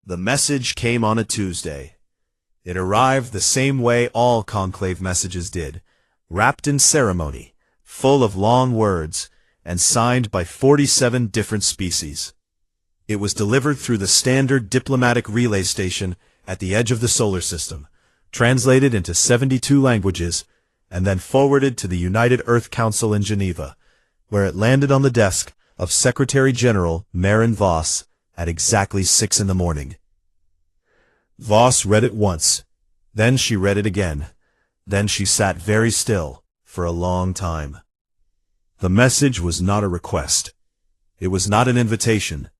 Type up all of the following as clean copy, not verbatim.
The message came on a Tuesday. It arrived the same way all conclave messages did, wrapped in ceremony, full of long words, and signed by 47 different species. It was delivered through the standard diplomatic relay station at the edge of the solar system, translated into 72 languages, and then forwarded to the United Earth Council in Geneva, where it landed on the desk of Secretary-General Marin Voss at exactly 6 in the morning. Voss read it once, then she read it again, then she sat very still for a long time. The message was not a request. It was not an invitation.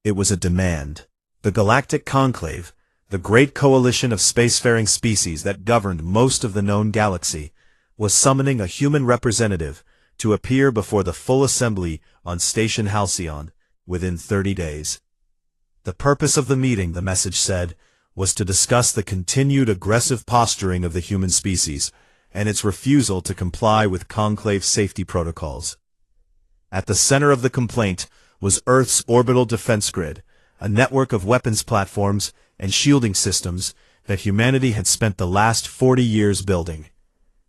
It was a demand. The Galactic Conclave, the great coalition of spacefaring species that governed most of the known galaxy, was summoning a human representative to appear before the full assembly on Station Halcyon within 30 days. The purpose of the meeting, the message said, was to discuss the continued aggressive posturing of the human species and its refusal to comply with conclave safety protocols. At the center of the complaint was Earth's orbital defense grid, a network of weapons platforms and shielding systems that humanity had spent the last 40 years building.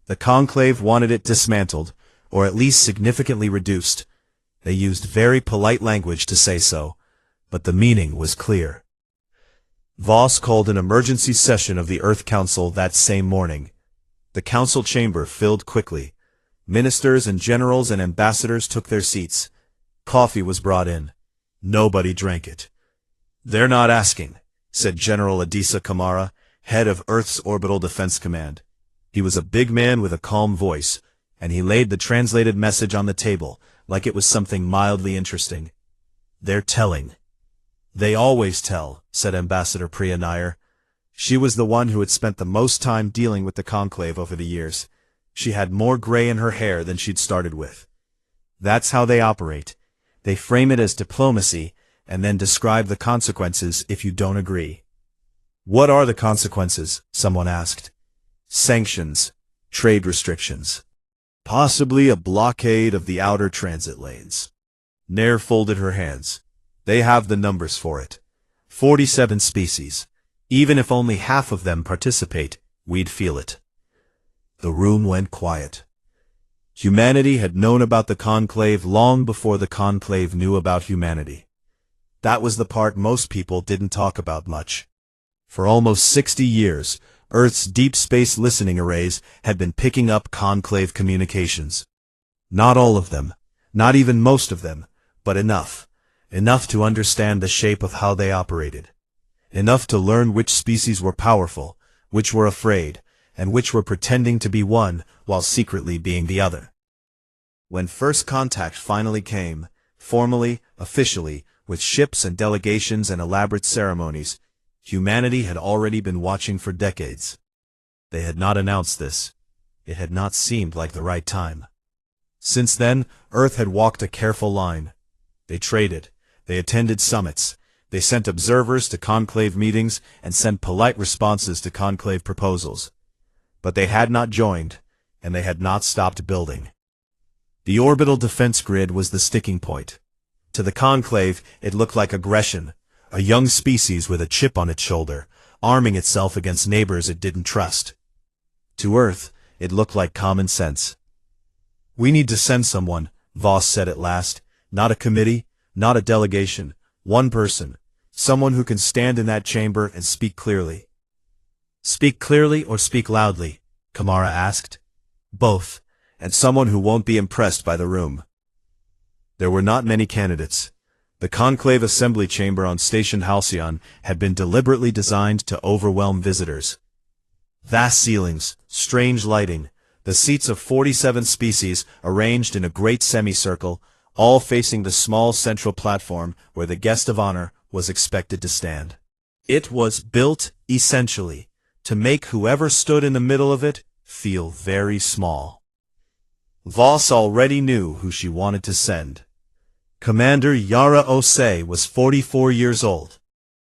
The conclave wanted it dismantled, or at least significantly reduced. They used very polite language to say so, but the meaning was clear. Voss called an emergency session of the Earth Council that same morning. The council chamber filled quickly. Ministers and generals and ambassadors took their seats. Coffee was brought in. Nobody drank it. "They're not asking," said General Adisa Kamara, head of Earth's Orbital Defense Command. He was a big man with a calm voice, and he laid the translated message on the table like it was something mildly interesting. "They're telling." "They always tell," said Ambassador Priya Nair. She was the one who had spent the most time dealing with the conclave over the years. She had more gray in her hair than she'd started with. "That's how they operate. They frame it as diplomacy, and then describe the consequences if you don't agree." "What are the consequences?" someone asked. "Sanctions, trade restrictions. Possibly a blockade of the outer transit lanes." Nair folded her hands. "They have the numbers for it. 47 species. Even if only half of them participate, we'd feel it." The room went quiet. Humanity had known about the conclave long before the conclave knew about humanity. That was the part most people didn't talk about much. For almost 60 years, Earth's deep space listening arrays had been picking up conclave communications. Not all of them, not even most of them, but enough. Enough to understand the shape of how they operated. Enough to learn which species were powerful, which were afraid, and which were pretending to be one while secretly being the other. When first contact finally came, formally, officially, with ships and delegations and elaborate ceremonies, humanity had already been watching for decades. They had not announced this. It had not seemed like the right time. Since then, Earth had walked a careful line. They traded. They attended summits. They sent observers to conclave meetings and sent polite responses to conclave proposals. But they had not joined, and they had not stopped building. The orbital defense grid was the sticking point. To the conclave, it looked like aggression, a young species with a chip on its shoulder, arming itself against neighbors it didn't trust. To Earth, it looked like common sense. "We need to send someone," Voss said at last. "Not a committee, not a delegation, one person, someone who can stand in that chamber and speak clearly." "Speak clearly or speak loudly?" Kamara asked. "Both, and someone who won't be impressed by the room." There were not many candidates. The conclave assembly chamber on Station Halcyon had been deliberately designed to overwhelm visitors. Vast ceilings, strange lighting, the seats of 47 species arranged in a great semicircle, all facing the small central platform where the guest of honor was expected to stand. It was built, essentially, to make whoever stood in the middle of it feel very small. Voss already knew who she wanted to send. Commander Yara Osei was 44 years old.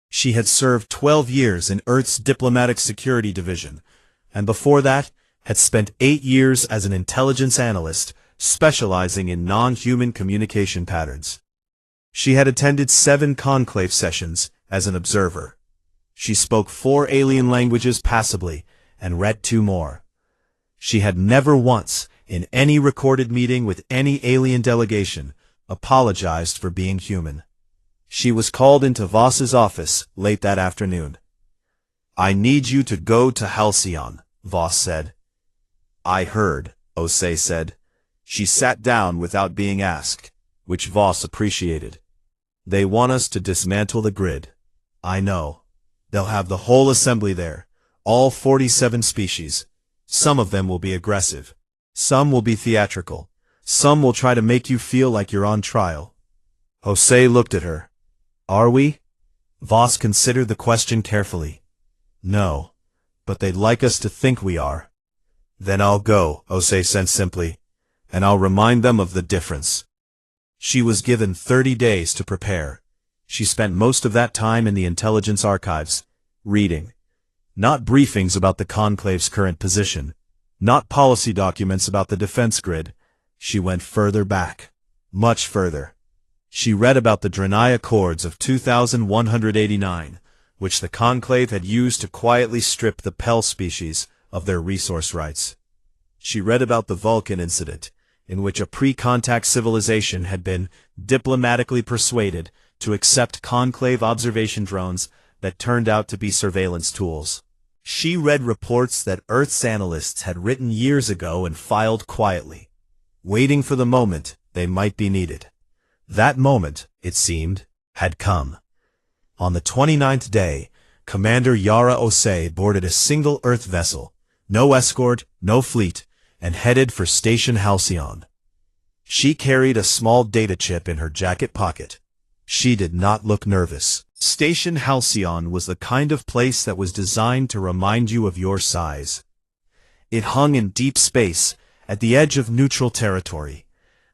She had served 12 years in Earth's Diplomatic Security Division, and before that had spent 8 years as an intelligence analyst specializing in non-human communication patterns. She had attended 7 conclave sessions as an observer. She spoke 4 alien languages passably, and read 2 more. She had never once, in any recorded meeting with any alien delegation, apologized for being human. She was called into Voss's office late that afternoon. "I need you to go to Halcyon," Voss said. "I heard," Osei said. She sat down without being asked, which Voss appreciated. "They want us to dismantle the grid." "I know. They'll have the whole assembly there, all 47 species. Some of them will be aggressive. Some will be theatrical. Some will try to make you feel like you're on trial." Osei looked at her. "Are we?" Voss considered the question carefully. "No, but they'd like us to think we are." "Then I'll go," Osei said simply, "and I'll remind them of the difference." She was given 30 days to prepare. She spent most of that time in the intelligence archives, reading. Not briefings about the conclave's current position, not policy documents about the defense grid. She went further back, much further. She read about the Drenai Accords of 2189, which the conclave had used to quietly strip the Pell species of their resource rights. She read about the Vulcan incident, in which a pre-contact civilization had been diplomatically persuaded to accept conclave observation drones that turned out to be surveillance tools. She read reports that Earth's analysts had written years ago and filed quietly, waiting for the moment they might be needed. That moment, it seemed, had come. On the 29th day, Commander Yara Osei boarded a single Earth vessel, no escort, no fleet, and headed for Station Halcyon. She carried a small data chip in her jacket pocket. She did not look nervous. Station Halcyon was the kind of place that was designed to remind you of your size. It hung in deep space, at the edge of neutral territory.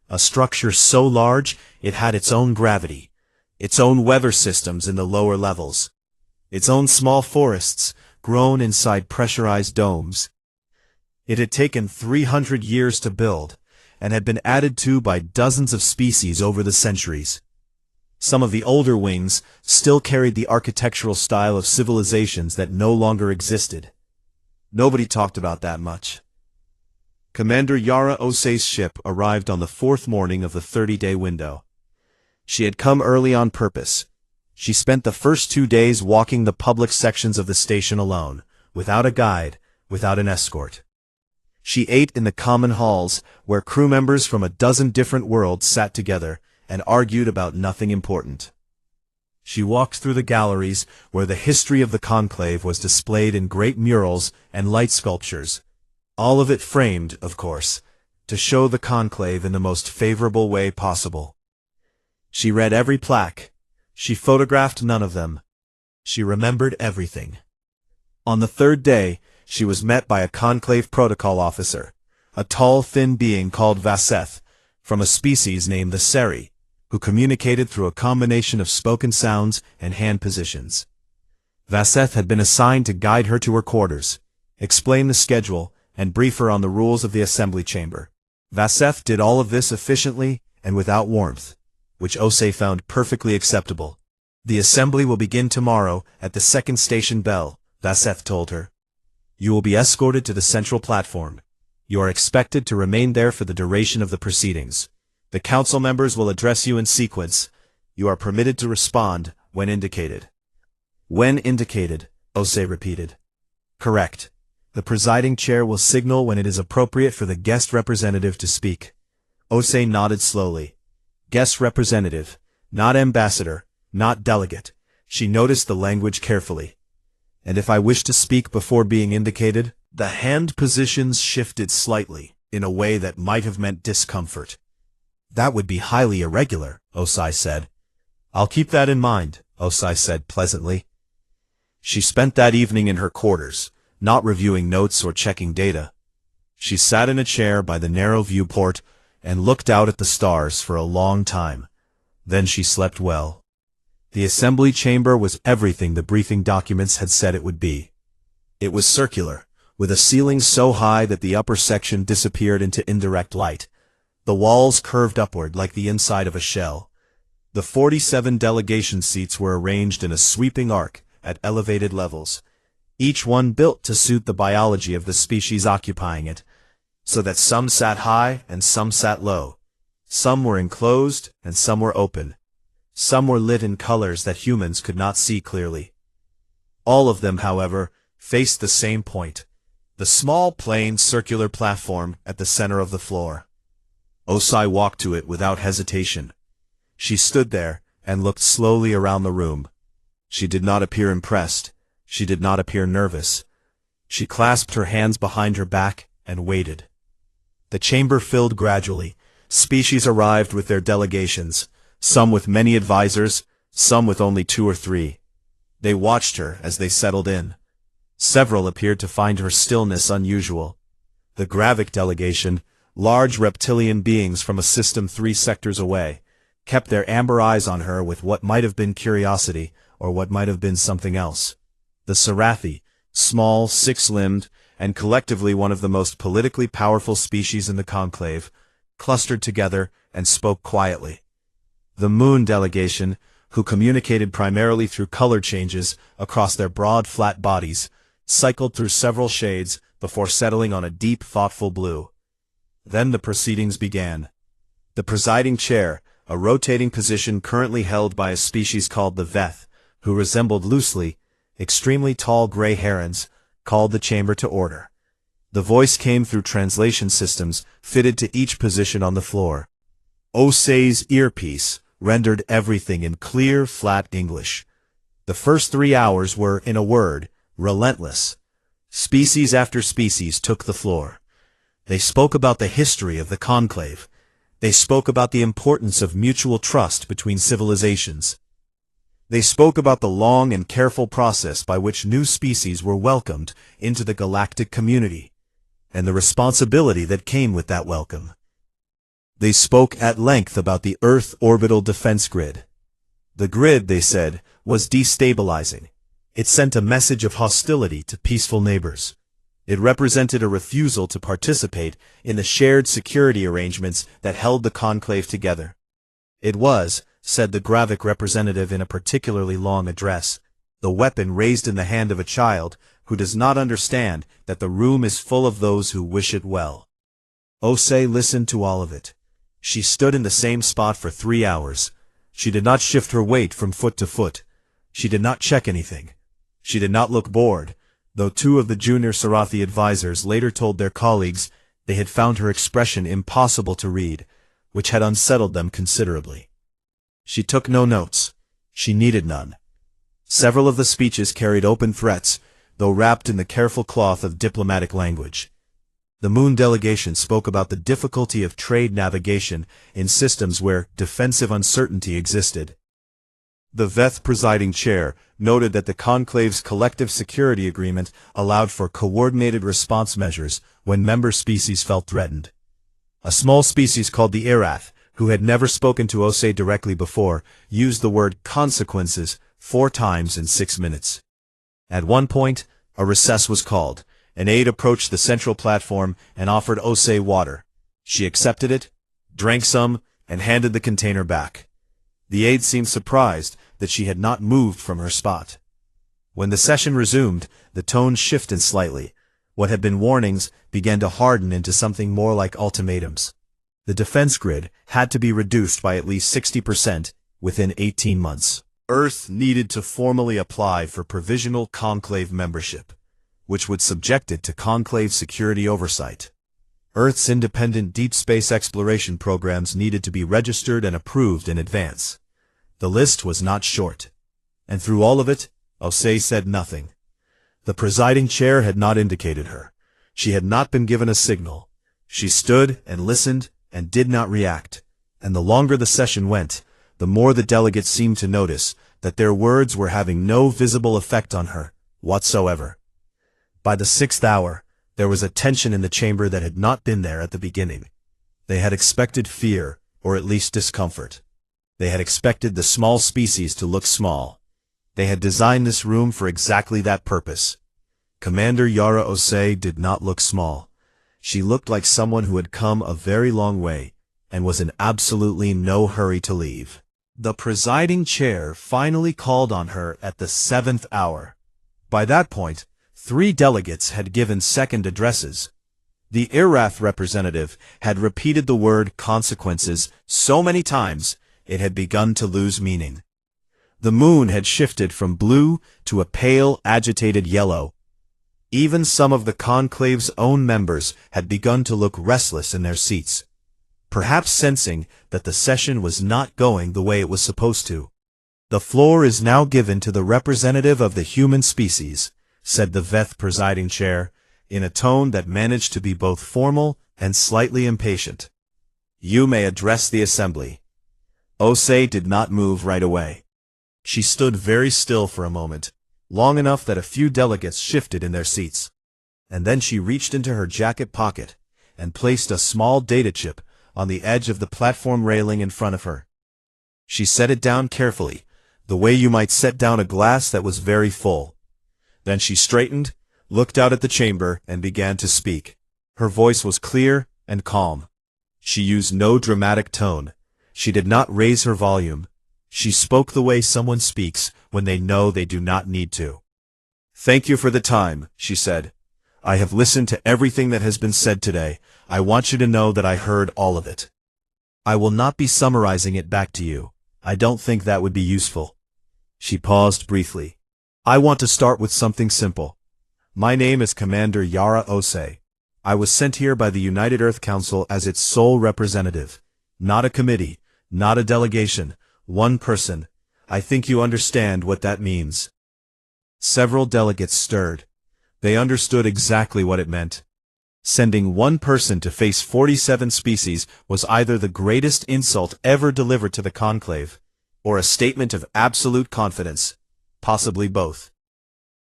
A structure so large it had its own gravity, its own weather systems in the lower levels, its own small forests grown inside pressurized domes. It had taken 300 years to build, and had been added to by dozens of species over the centuries. Some of the older wings still carried the architectural style of civilizations that no longer existed. Nobody talked about that much. Commander Yara Osei's ship arrived on the 4th morning of the 30-day window. She had come early on purpose. She spent the first 2 days walking the public sections of the station alone, without a guide, without an escort. She ate in the common halls, where crew members from a dozen different worlds sat together and argued about nothing important. She walked through the galleries, where the history of the conclave was displayed in great murals and light sculptures, all of it framed, of course, to show the conclave in the most favorable way possible. She read every plaque. She photographed none of them. She remembered everything. On the 3rd day, she was met by a conclave protocol officer, a tall, thin being called Vaseth, from a species named the Seri, who communicated through a combination of spoken sounds and hand positions. Vaseth had been assigned to guide her to her quarters, explain the schedule, and brief her on the rules of the assembly chamber. Vaseth did all of this efficiently and without warmth, which Osei found perfectly acceptable. "The assembly will begin tomorrow at the 2nd station bell," Vaseth told her. "You will be escorted to the central platform. You are expected to remain there for the duration of the proceedings. The council members will address you in sequence. You are permitted to respond when indicated." "When indicated," Osei repeated. "Correct. The presiding chair will signal when it is appropriate for the guest representative to speak." Osei nodded slowly. Guest representative, not ambassador, not delegate. She noticed the language carefully. "And if I wish to speak before being indicated?" The hand positions shifted slightly, in a way that might have meant discomfort. "That would be highly irregular," Osei said. "I'll keep that in mind," Osei said pleasantly. She spent that evening in her quarters, not reviewing notes or checking data. She sat in a chair by the narrow viewport and looked out at the stars for a long time. Then she slept well. The assembly chamber was everything the briefing documents had said it would be. It was circular, with a ceiling so high that the upper section disappeared into indirect light. The walls curved upward like the inside of a shell. The 47 delegation seats were arranged in a sweeping arc, at elevated levels, each one built to suit the biology of the species occupying it, so that some sat high and some sat low. Some were enclosed and some were open. Some were lit in colors that humans could not see clearly. All of them, however, faced the same point, the small plain circular platform at the center of the floor. Osei walked to it without hesitation. She stood there and looked slowly around the room. She did not appear impressed. She did not appear nervous. She clasped her hands behind her back and waited. The chamber filled gradually. Species arrived with their delegations, some with many advisors, some with only 2 or 3. They watched her as they settled in. Several appeared to find her stillness unusual. The Gravik delegation, large reptilian beings from a system 3 sectors away, kept their amber eyes on her with what might have been curiosity or what might have been something else. The Sarathi, small, 6-limbed, and collectively one of the most politically powerful species in the conclave, clustered together and spoke quietly. The Moon delegation, who communicated primarily through color changes across their broad, flat bodies, cycled through several shades before settling on a deep, thoughtful blue. Then the proceedings began. The presiding chair, a rotating position currently held by a species called the Veth, who resembled loosely extremely tall gray herons, called the chamber to order. The voice came through translation systems fitted to each position on the floor. Osei's earpiece rendered everything in clear, flat English. The first 3 hours were, in a word, relentless. Species after species took the floor. They spoke about the history of the conclave. They spoke about the importance of mutual trust between civilizations. They spoke about the long and careful process by which new species were welcomed into the galactic community, and the responsibility that came with that welcome. They spoke at length about the Earth orbital defense grid. The grid, they said, was destabilizing. It sent a message of hostility to peaceful neighbors. It represented a refusal to participate in the shared security arrangements that held the conclave together. It was, said the Gravik representative in a particularly long address, the weapon raised in the hand of a child who does not understand that the room is full of those who wish it well. Osei listened to all of it. She stood in the same spot for 3 hours. She did not shift her weight from foot to foot. She did not check anything. She did not look bored, though 2 of the junior Sarathi advisors later told their colleagues they had found her expression impossible to read, which had unsettled them considerably. She took no notes. She needed none. Several of the speeches carried open threats, though wrapped in the careful cloth of diplomatic language. The Moon delegation spoke about the difficulty of trade navigation in systems where defensive uncertainty existed. The Veth presiding chair noted that the conclave's collective security agreement allowed for coordinated response measures when member species felt threatened. A small species called the Irath, who had never spoken to Osei directly before, used the word consequences 4 times in 6 minutes. At one point, a recess was called. An aide approached the central platform and offered Osei water. She accepted it, drank some, and handed the container back. The aide seemed surprised that she had not moved from her spot. When the session resumed, the tone shifted slightly. What had been warnings began to harden into something more like ultimatums. The defense grid had to be reduced by at least 60% within 18 months. Earth needed to formally apply for provisional conclave membership, which would subject it to conclave security oversight. Earth's independent deep space exploration programs needed to be registered and approved in advance. The list was not short. And through all of it, Osei said nothing. The presiding chair had not indicated her. She had not been given a signal. She stood and listened and did not react. And the longer the session went, the more the delegates seemed to notice that their words were having no visible effect on her whatsoever. By the 6th hour, there was a tension in the chamber that had not been there at the beginning. They had expected fear, or at least discomfort. They had expected the small species to look small. They had designed this room for exactly that purpose. Commander Yara Osei did not look small. She looked like someone who had come a very long way, and was in absolutely no hurry to leave. The presiding chair finally called on her at the 7th hour. By that point, 3 delegates had given second addresses. The Irath representative had repeated the word consequences so many times it had begun to lose meaning. The moon had shifted from blue to a pale, agitated yellow. Even some of the conclave's own members had begun to look restless in their seats, perhaps sensing that the session was not going the way it was supposed to. "The floor is now given to the representative of the human species," said the Veth presiding chair, in a tone that managed to be both formal and slightly impatient. "You may address the assembly." Osei did not move right away. She stood very still for a moment, long enough that a few delegates shifted in their seats. And then she reached into her jacket pocket and placed a small data chip on the edge of the platform railing in front of her. She set it down carefully, the way you might set down a glass that was very full. Then she straightened, looked out at the chamber, and began to speak. Her voice was clear and calm. She used no dramatic tone. She did not raise her volume. She spoke the way someone speaks when they know they do not need to. "Thank you for the time," she said. "I have listened to everything that has been said today. I want you to know that I heard all of it. I will not be summarizing it back to you. I don't think that would be useful." She paused briefly. "I want to start with something simple. My name is Commander Yara Osei. I was sent here by the United Earth Council as its sole representative. Not a committee, not a delegation, one person. I think you understand what that means." Several delegates stirred. They understood exactly what it meant. Sending one person to face 47 species was either the greatest insult ever delivered to the conclave, or a statement of absolute confidence, possibly both.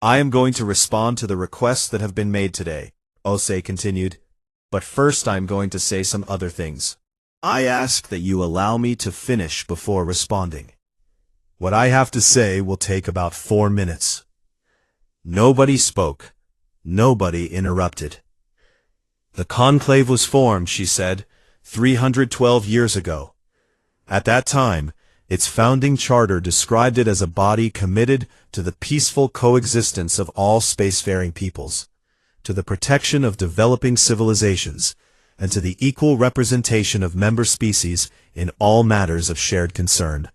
"I am going to respond to the requests that have been made today," Osei continued, "but first I am going to say some other things. I ask that you allow me to finish before responding. What I have to say will take about 4 minutes." Nobody spoke. Nobody interrupted. "The conclave was formed," she said, 312 years ago. At that time, its founding charter described it as a body committed to the peaceful coexistence of all spacefaring peoples, to the protection of developing civilizations, and to the equal representation of member species in all matters of shared concern.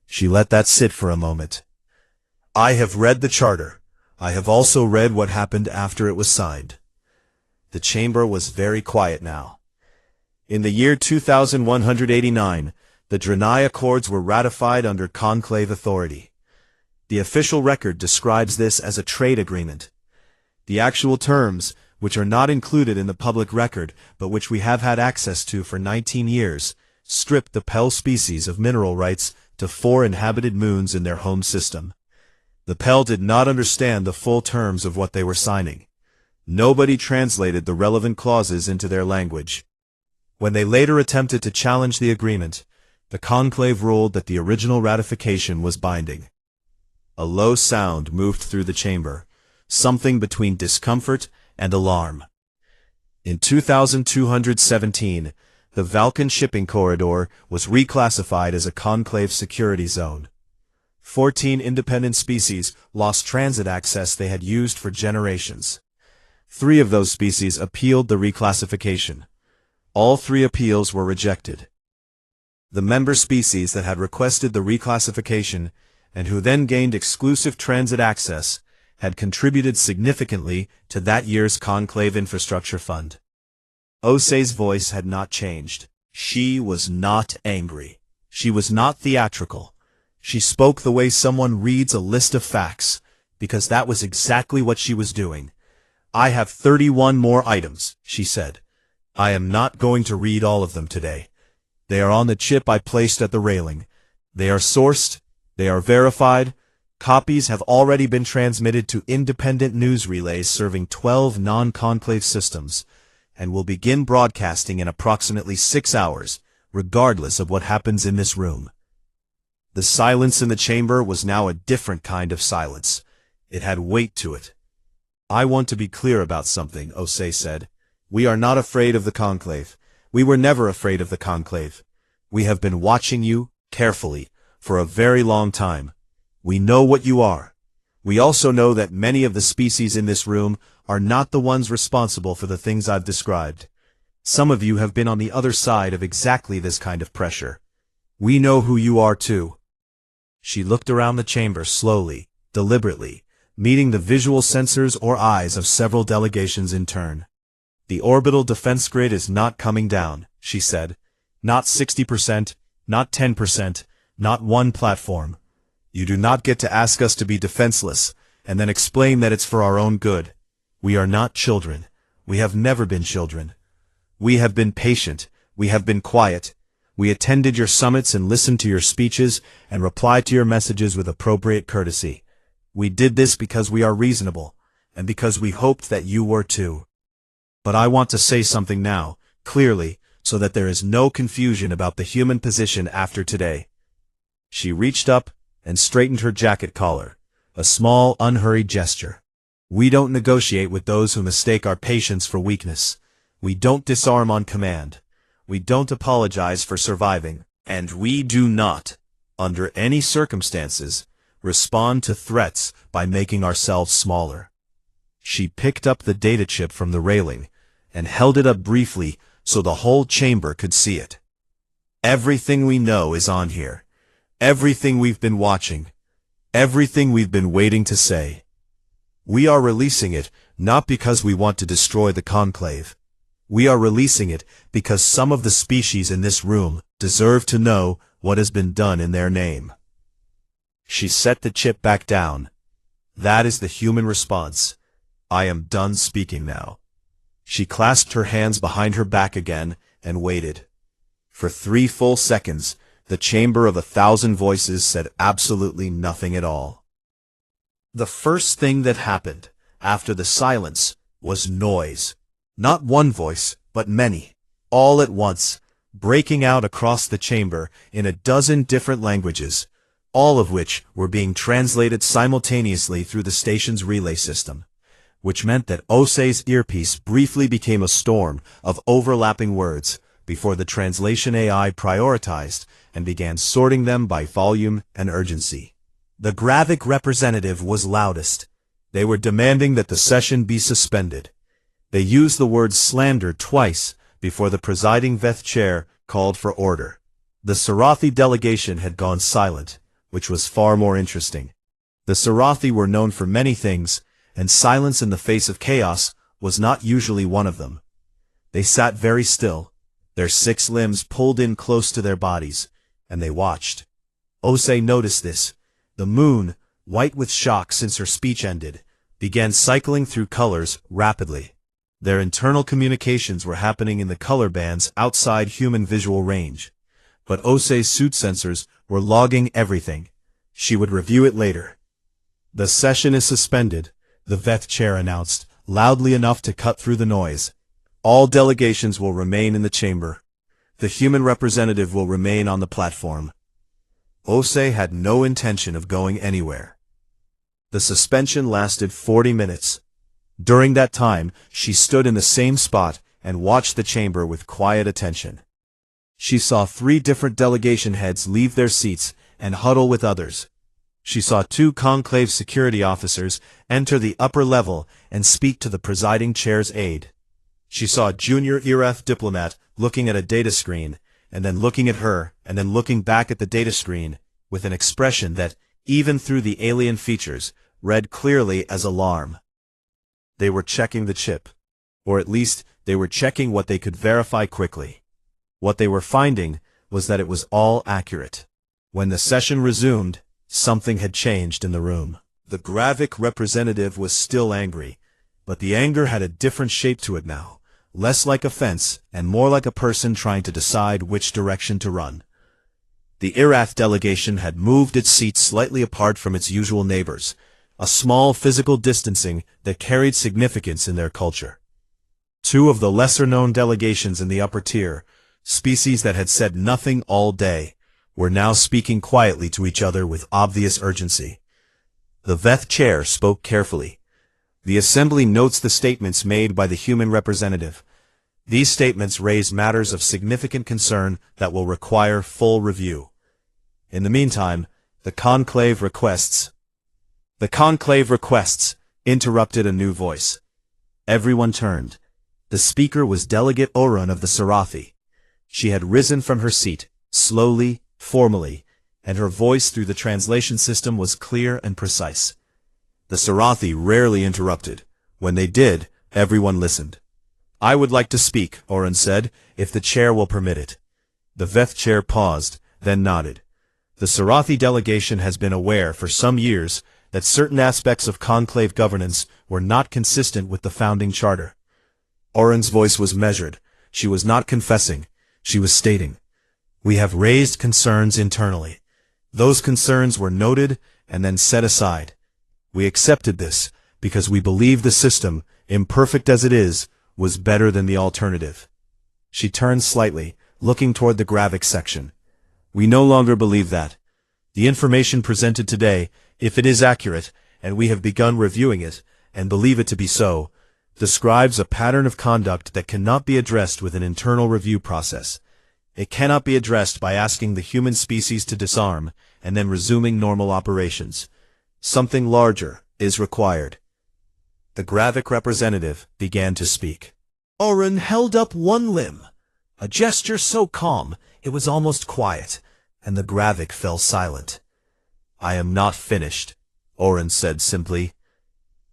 She let that sit for a moment. "I have read the charter. I have also read what happened after it was signed." The chamber was very quiet now. In the year 2189, the Drenai Accords were ratified under conclave authority. The official record describes this as a trade agreement. The actual terms, which are not included in the public record but which we have had access to for 19 years, stripped the Pell species of mineral rights to 4 inhabited moons in their home system. The Pell did not understand the full terms of what they were signing. Nobody translated the relevant clauses into their language. When they later attempted to challenge the agreement, the conclave ruled that the original ratification was binding. A low sound moved through the chamber, something between discomfort and alarm. In 2217, the Valkan shipping corridor was reclassified as a conclave security zone. 14 independent species lost transit access they had used for generations. 3 of those species appealed the reclassification. All 3 appeals were rejected. The member species that had requested the reclassification, and who then gained exclusive transit access, had contributed significantly to that year's conclave infrastructure fund. Osei's voice had not changed. She was not angry. She was not theatrical. She spoke the way someone reads a list of facts, because that was exactly what she was doing. "I have 31 more items," she said. "I am not going to read all of them today. They are on the chip I placed at the railing. They are sourced. They are verified. Copies have already been transmitted to independent news relays serving 12 non-conclave systems, and will begin broadcasting in approximately 6 hours, regardless of what happens in this room." The silence in the chamber was now a different kind of silence. It had weight to it. "I want to be clear about something," Osei said. "We are not afraid of the conclave. We were never afraid of the conclave. We have been watching you, carefully, for a very long time. We know what you are. We also know that many of the species in this room are not the ones responsible for the things I've described. Some of you have been on the other side of exactly this kind of pressure. We know who you are too. She looked around the chamber slowly, deliberately, meeting the visual sensors or eyes of several delegations in turn. The orbital defense grid is not coming down, she said. Not 60%, not 10%, not one platform. You do not get to ask us to be defenseless, and then explain that it's for our own good. We are not children. We have never been children. We have been patient. We have been quiet. We attended your summits and listened to your speeches and replied to your messages with appropriate courtesy. We did this because we are reasonable, and because we hoped that you were too. But I want to say something now, clearly, so that there is no confusion about the human position after today. She reached up and straightened her jacket collar, a small, unhurried gesture. We don't negotiate with those who mistake our patience for weakness. We don't disarm on command. We don't apologize for surviving. And we do not, under any circumstances, respond to threats by making ourselves smaller. She picked up the data chip from the railing and held it up briefly so the whole chamber could see it. Everything we know is on here. Everything we've been watching. Everything we've been waiting to say. We are releasing it not because we want to destroy the conclave. We are releasing it because some of the species in this room deserve to know what has been done in their name. She set the chip back down. That is the human response. I am done speaking now. She clasped her hands behind her back again and waited. For 3 full seconds, the chamber of 1,000 voices said absolutely nothing at all. The first thing that happened, after the silence, was noise. Not one voice, but many, all at once, breaking out across the chamber in a dozen different languages, all of which were being translated simultaneously through the station's relay system, which meant that Osei's earpiece briefly became a storm of overlapping words before the translation AI prioritized and began sorting them by volume and urgency. The graphic representative was loudest. They were demanding that the session be suspended. They used the word slander twice before the presiding Veth chair called for order. The Sarathi delegation had gone silent, which was far more interesting. The Sarathi were known for many things, and silence in the face of chaos was not usually one of them. They sat very still, their 6 limbs pulled in close to their bodies, and they watched. Osei noticed this. The moon, white with shock since her speech ended, began cycling through colors rapidly. Their internal communications were happening in the color bands outside human visual range. But Osei's suit sensors were logging everything. She would review it later. The session is suspended, the Veth chair announced, loudly enough to cut through the noise. All delegations will remain in the chamber. The human representative will remain on the platform. Osei had no intention of going anywhere. The suspension lasted 40 minutes. During that time, she stood in the same spot and watched the chamber with quiet attention. She saw 3 different delegation heads leave their seats and huddle with others. She saw 2 conclave security officers enter the upper level and speak to the presiding chair's aide. She saw a junior Irath diplomat looking at a data screen, and then looking at her, and then looking back at the data screen, with an expression that, even through the alien features, read clearly as alarm. They were checking the chip. Or at least, they were checking what they could verify quickly. What they were finding was that it was all accurate. When the session resumed, something had changed in the room. The graphic representative was still angry, but the anger had a different shape to it now, less like offense and more like a person trying to decide which direction to run. The Irath delegation had moved its seats slightly apart from its usual neighbors, a small physical distancing that carried significance in their culture. 2 of the lesser-known delegations in the upper tier, species that had said nothing all day, were now speaking quietly to each other with obvious urgency. The Veth chair spoke carefully. The assembly notes the statements made by the human representative. These statements raise matters of significant concern that will require full review. In the meantime, the conclave requests. The conclave requests, interrupted a new voice. Everyone turned. The speaker was Delegate Orun of the Sarathi. She had risen from her seat, slowly, formally, and her voice through the translation system was clear and precise. The Sarathi rarely interrupted. When they did, everyone listened. I would like to speak, Orun said, if the chair will permit it. The Veth chair paused, then nodded. The Sarathi delegation has been aware for some years that certain aspects of conclave governance were not consistent with the founding charter. Orun's voice was measured. She was not confessing. She was stating, "We have raised concerns internally. Those concerns were noted and then set aside. We accepted this because we believe the system, imperfect as it is, was better than the alternative." She turned slightly, looking toward the Gravik section. "We no longer believe that. The information presented today, if it is accurate, and we have begun reviewing it, and believe it to be so, describes a pattern of conduct that cannot be addressed with an internal review process. It cannot be addressed by asking the human species to disarm and then resuming normal operations. Something larger is required." The Gravik representative began to speak. Orun held up one limb, a gesture so calm it was almost quiet, and the Gravik fell silent. "I am not finished," Orun said simply.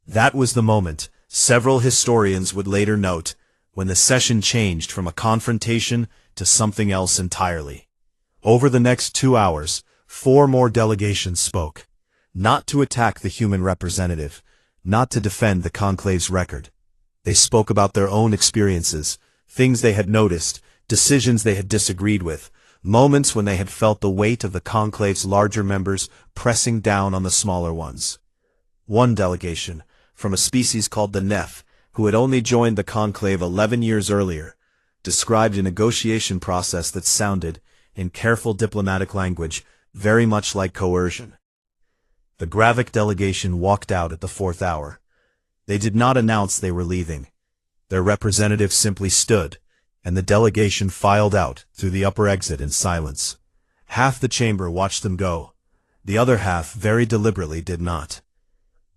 That was the moment, several historians would later note, when the session changed from a confrontation to something else entirely. Over the next 2 hours, 4 more delegations spoke. Not to attack the human representative, not to defend the conclave's record. They spoke about their own experiences, things they had noticed, decisions they had disagreed with, moments when they had felt the weight of the conclave's larger members pressing down on the smaller ones. One delegation, from a species called the Neph, who had only joined the conclave 11 years earlier, described a negotiation process that sounded, in careful diplomatic language, very much like coercion. The Gravik delegation walked out at the 4th hour. They did not announce they were leaving. Their representative simply stood, and the delegation filed out through the upper exit in silence. Half the chamber watched them go. The other half very deliberately did not.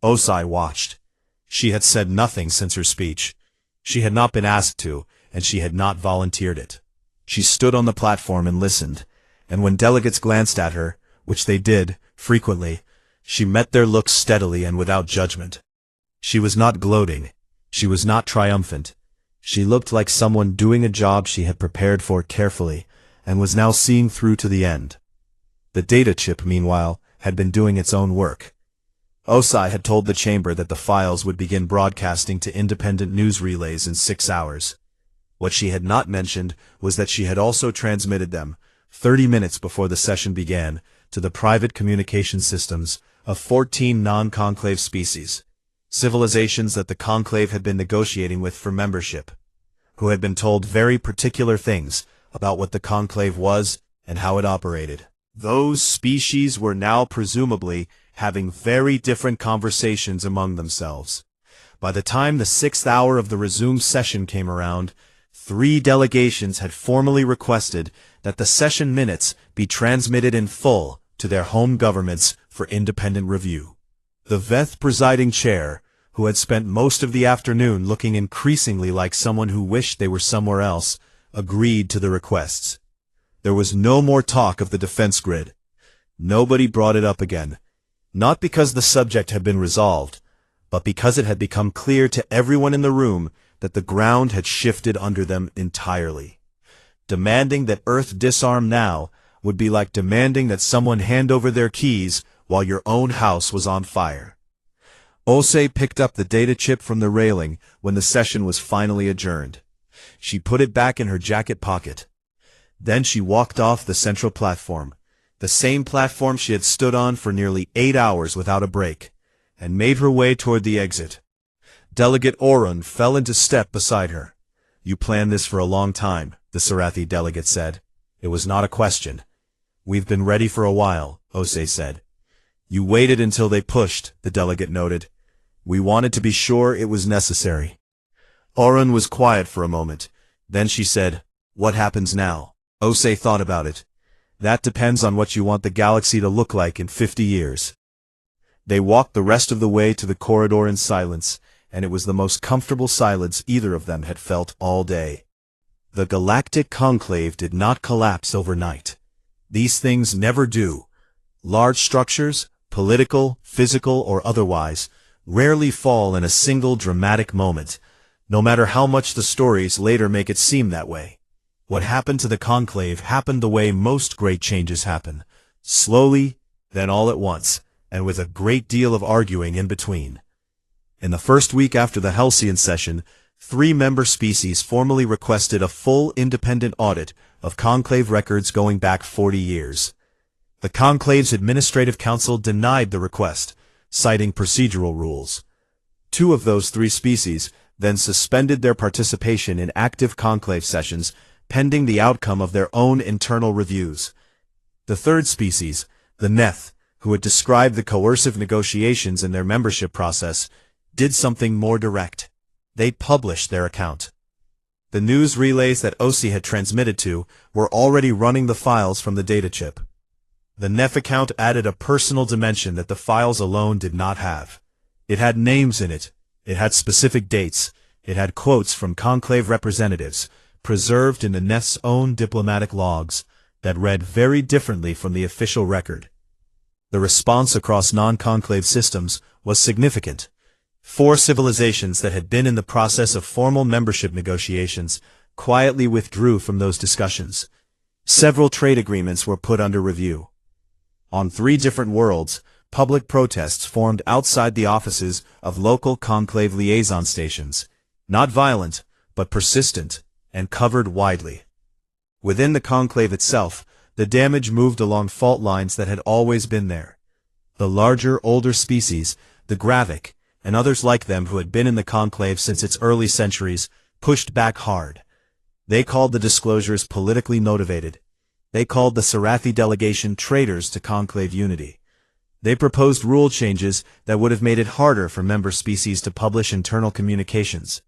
Osai watched. She had said nothing since her speech. She had not been asked to, and she had not volunteered it. She stood on the platform and listened, and when delegates glanced at her, which they did, frequently, she met their looks steadily and without judgment. She was not gloating. She was not triumphant. She looked like someone doing a job she had prepared for carefully, and was now seeing through to the end. The data chip, meanwhile, had been doing its own work. Osai had told the chamber that the files would begin broadcasting to independent news relays in 6 hours. What she had not mentioned was that she had also transmitted them, 30 minutes before the session began, to the private communication systems of 14 non-conclave species, civilizations that the conclave had been negotiating with for membership, who had been told very particular things about what the conclave was and how it operated. Those species were now presumably having very different conversations among themselves. By the time the 6th hour of the resumed session came around, 3 delegations had formally requested that the session minutes be transmitted in full to their home governments for independent review. The Veth presiding chair, who had spent most of the afternoon looking increasingly like someone who wished they were somewhere else, agreed to the requests. There was no more talk of the defense grid. Nobody brought it up again, not because the subject had been resolved, but because it had become clear to everyone in the room that the ground had shifted under them entirely. Demanding that Earth disarm now would be like demanding that someone hand over their keys while your own house was on fire. Osei picked up the data chip from the railing when the session was finally adjourned. She put it back in her jacket pocket. Then she walked off the central platform, the same platform she had stood on for nearly 8 hours without a break, and made her way toward the exit. Delegate Orun fell into step beside her. "You planned this for a long time," the Sarathi delegate said. "It was not a question." "We've been ready for a while," Osei said. "You waited until they pushed," the delegate noted. "We wanted to be sure it was necessary." Orun was quiet for a moment. Then she said, "What happens now?" Osei thought about it. That depends on what you want the galaxy to look like in 50 years. They walked the rest of the way to the corridor in silence, and it was the most comfortable silence either of them had felt all day. The galactic conclave did not collapse overnight. These things never do. Large structures, political, physical, or otherwise, rarely fall in a single dramatic moment, no matter how much the stories later make it seem that way. What happened to the conclave happened the way most great changes happen, slowly, then all at once, and with a great deal of arguing in between. In the first week after the Halcyon session, 3 member species formally requested a full independent audit of conclave records going back 40 years. The conclave's administrative council denied the request, citing procedural rules. 2 of those 3 species then suspended their participation in active conclave sessions, pending the outcome of their own internal reviews. The 3rd species, the Neth, who had described the coercive negotiations in their membership process, did something more direct. They published their account. The news relays that OSI had transmitted to were already running the files from the data chip. The Neth account added a personal dimension that the files alone did not have. It had names in it, it had specific dates, it had quotes from conclave representatives, preserved in the Neth's own diplomatic logs, that read very differently from the official record. The response across non-conclave systems was significant. 4 civilizations that had been in the process of formal membership negotiations quietly withdrew from those discussions. Several trade agreements were put under review. On 3 different worlds, public protests formed outside the offices of local conclave liaison stations, not violent, but persistent, and covered widely. Within the conclave itself, the damage moved along fault lines that had always been there. The larger, older species, the Gravic, and others like them who had been in the conclave since its early centuries, pushed back hard. They called the disclosures politically motivated. They called the Sarathi delegation traitors to conclave unity. They proposed rule changes that would have made it harder for member species to publish internal communications,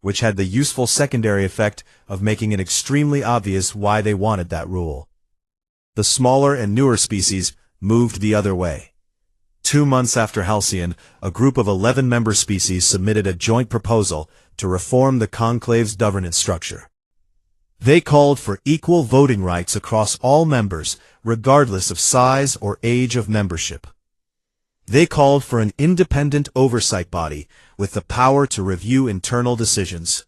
which had the useful secondary effect of making it extremely obvious why they wanted that rule. The smaller and newer species moved the other way. 2 months after Halcyon, a group of 11 member species submitted a joint proposal to reform the conclave's governance structure. They called for equal voting rights across all members, regardless of size or age of membership. They called for an independent oversight body with the power to review internal decisions.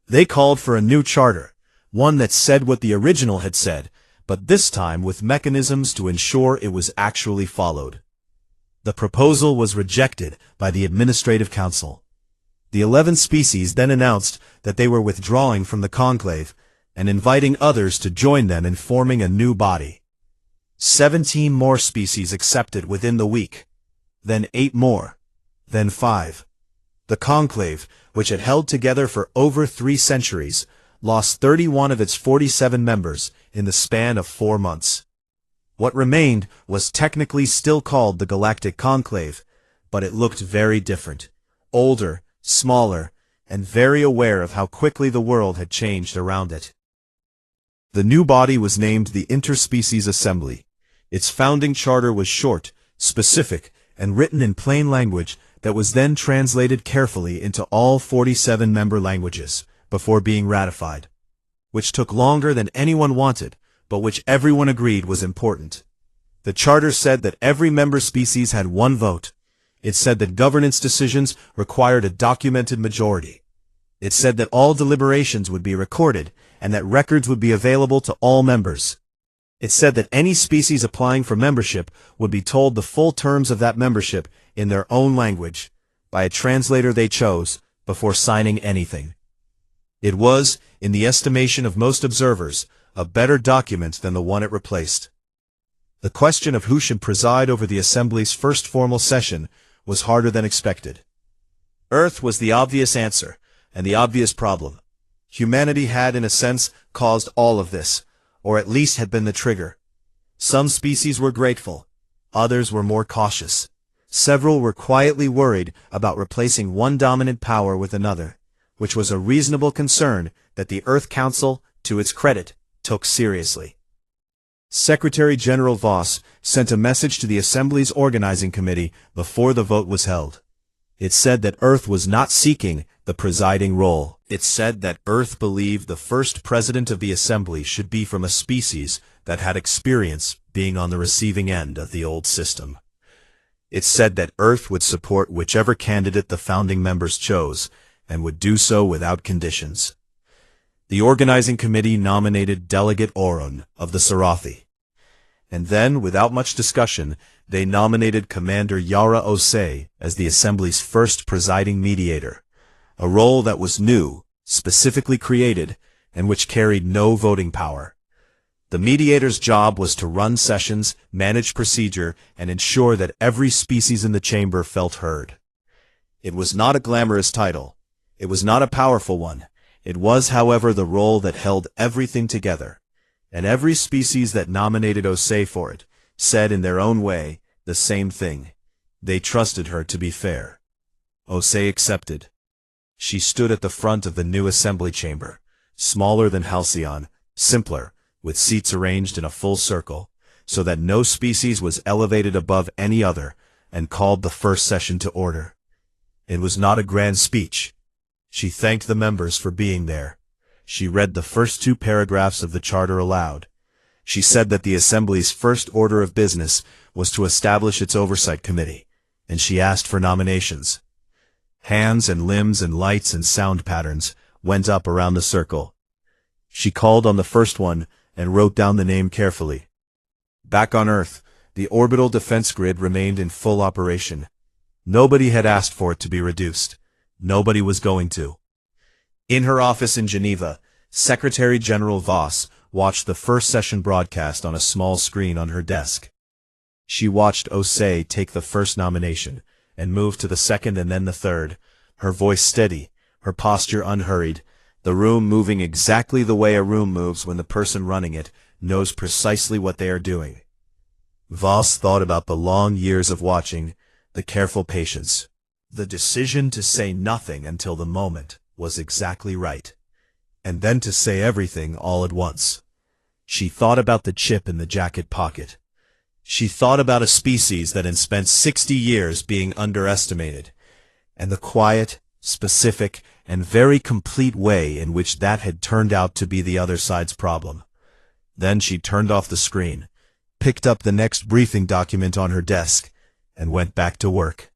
They called for a new charter, one that said what the original had said, but this time with mechanisms to ensure it was actually followed. The proposal was rejected by the Administrative Council. The 11 species then announced that they were withdrawing from the conclave and inviting others to join them in forming a new body. 17 more species accepted within the week, then 8 more, then 5. The conclave, which had held together for over 3 centuries, lost 31 of its 47 members in the span of 4 months. What remained was technically still called the Galactic Conclave, but it looked very different, older, smaller, and very aware of how quickly the world had changed around it. The new body was named the Interspecies Assembly. Its founding charter was short, specific, and written in plain language that was then translated carefully into all 47 member languages before being ratified, which took longer than anyone wanted, but which everyone agreed was important. The charter said that every member species had 1 vote. It said that governance decisions required a documented majority. It said that all deliberations would be recorded and that records would be available to all members. It said that any species applying for membership would be told the full terms of that membership in their own language, by a translator they chose, before signing anything. It was, in the estimation of most observers, a better document than the one it replaced. The question of who should preside over the Assembly's first formal session was harder than expected. Earth was the obvious answer, and the obvious problem. Humanity had, in a sense, caused all of this, or at least had been the trigger. Some species were grateful, others were more cautious. Several were quietly worried about replacing one dominant power with another, which was a reasonable concern that the Earth Council, to its credit, took seriously. Secretary General Voss sent a message to the Assembly's organizing committee before the vote was held. It said that Earth was not seeking the presiding role. It said that Earth believed the first president of the Assembly should be from a species that had experience being on the receiving end of the old system. It said that Earth would support whichever candidate the founding members chose, and would do so without conditions. The organizing committee nominated Delegate Oron of the Sarathi. And then, without much discussion, they nominated Commander Yara Osei as the Assembly's first presiding mediator, a role that was new, specifically created, and which carried no voting power. The mediator's job was to run sessions, manage procedure, and ensure that every species in the chamber felt heard. It was not a glamorous title. It was not a powerful one. It was, however, the role that held everything together. And every species that nominated Osei for it said in their own way the same thing. They trusted her to be fair. Osei accepted. She stood at the front of the new assembly chamber, smaller than Halcyon, simpler, with seats arranged in a full circle, so that no species was elevated above any other, and called the first session to order. It was not a grand speech. She thanked the members for being there. She read the first 2 paragraphs of the charter aloud. She said that the Assembly's first order of business was to establish its oversight committee, and she asked for nominations. Hands and limbs and lights and sound patterns went up around the circle. She called on the first one and wrote down the name carefully. Back on Earth, the orbital defense grid remained in full operation. Nobody had asked for it to be reduced. Nobody was going to. In her office in Geneva, Secretary General Voss watched the first session broadcast on a small screen on her desk. She watched Osei take the first nomination, and move to the second and then the third, her voice steady, her posture unhurried, the room moving exactly the way a room moves when the person running it knows precisely what they are doing. Voss thought about the long years of watching, the careful patience. The decision to say nothing until the moment was exactly right, and then to say everything all at once. She thought about the chip in the jacket pocket. She thought about a species that had spent 60 years being underestimated, and the quiet, specific, and very complete way in which that had turned out to be the other side's problem. Then she turned off the screen, picked up the next briefing document on her desk, and went back to work.